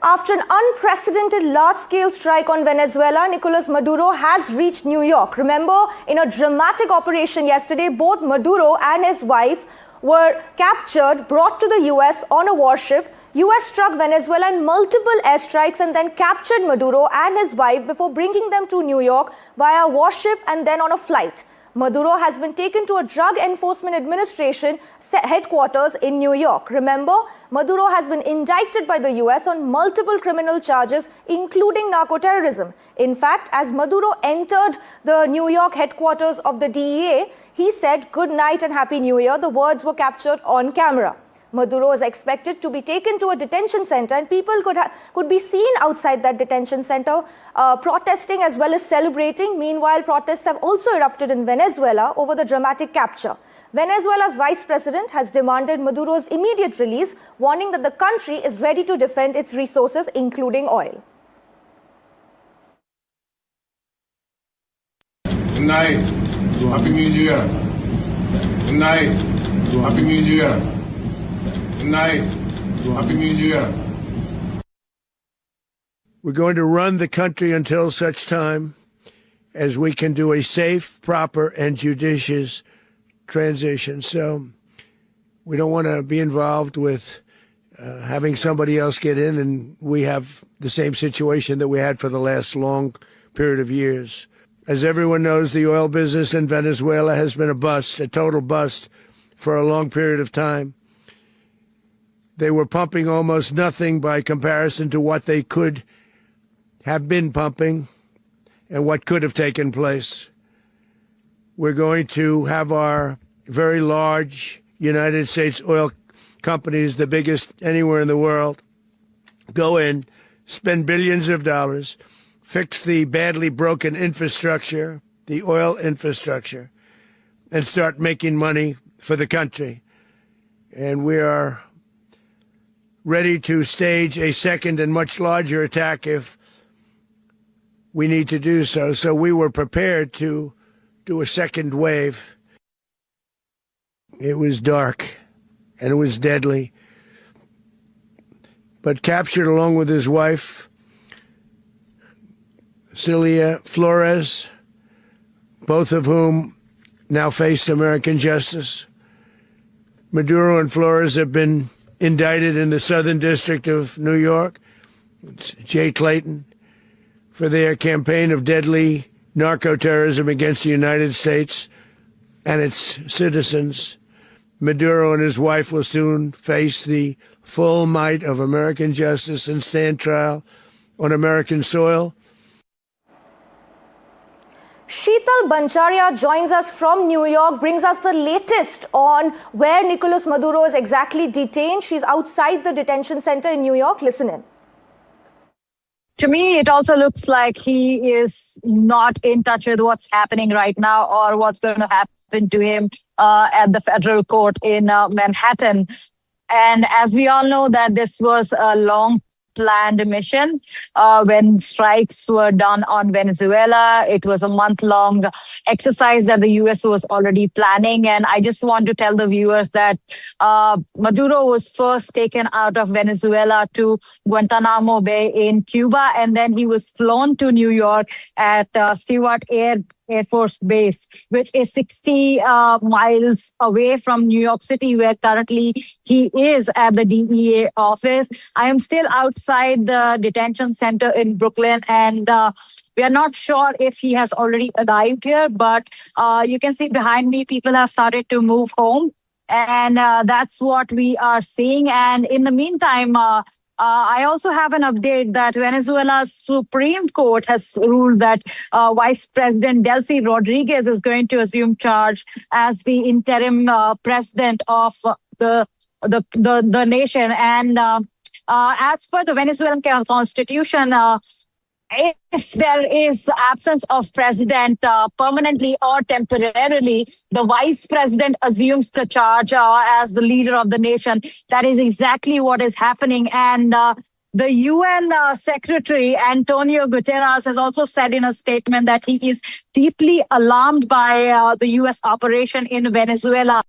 After an unprecedented large-scale strike on Venezuela, Nicolas Maduro has reached New York. Remember, in a dramatic operation yesterday, both Maduro and his wife were captured, brought to the US on a warship. US struck Venezuela in multiple airstrikes and then captured Maduro and his wife before bringing them to New York via warship and then on a flight. Maduro has been taken to a Drug Enforcement Administration headquarters in New York. Remember, Maduro has been indicted by the US on multiple criminal charges, including narco-terrorism. In fact, as Maduro entered the New York headquarters of the DEA, he said, "Good night and Happy New Year." The words were captured on camera. Maduro is expected to be taken to a detention center, and people could be seen outside that detention center protesting as well as celebrating. Meanwhile, protests have also erupted in Venezuela over the dramatic capture. Venezuela's vice president has demanded Maduro's immediate release, warning that the country is ready to defend its resources, including oil. Good night. Happy New Year. Good night. Happy New Year. Good night. Happy New Year. We're going to run the country until such time as we can do a safe, proper, and judicious transition. So we don't want to be involved with having somebody else get in, and we have the same situation that we had for the last long period of years. As everyone knows, the oil business in Venezuela has been a bust, a total bust, for a long period of time. They were pumping almost nothing by comparison to what they could have been pumping and what could have taken place. We're going to have our very large United States oil companies, the biggest anywhere in the world, go in, spend billions of dollars, fix the badly broken infrastructure, the oil infrastructure, and start making money for the country. And we are ready to stage a second and much larger attack if we need to do so. So we were prepared to do a second wave. It was dark and it was deadly. But captured along with his wife, Cilia Flores, both of whom now face American justice. Maduro and Flores have been indicted in the Southern District of New York, it's Jay Clayton, for their campaign of deadly narco-terrorism against the United States and its citizens. Maduro and his wife will soon face the full might of American justice and stand trial on American soil. Sheetal Bancharia joins us from New York, brings us the latest on where Nicolas Maduro is exactly detained. She's outside the detention center in New York. Listen in. To me, it also looks like he is not in touch with what's happening right now or what's going to happen to him at the federal court in Manhattan. And as we all know that this was a long planned mission when strikes were done on Venezuela. It was a month-long exercise that the US was already planning. And I just want to tell the viewers that Maduro was first taken out of Venezuela to Guantanamo Bay in Cuba, and then he was flown to New York at Stewart Air Force Base, which is 60 miles away from New York City, where currently he is at the DEA office. I am still outside the detention center in Brooklyn, and we are not sure if he has already arrived here, but you can see behind me, people have started to move home, and that's what we are seeing. And in the meantime, I also have an update that Venezuela's Supreme Court has ruled that Vice President Delcy Rodriguez is going to assume charge as the interim president of the nation. And as per the Venezuelan constitution, if there is absence of president permanently or temporarily, the vice president assumes the charge as the leader of the nation. That is exactly what is happening. And the UN Secretary Antonio Guterres has also said in a statement that he is deeply alarmed by the US operation in Venezuela.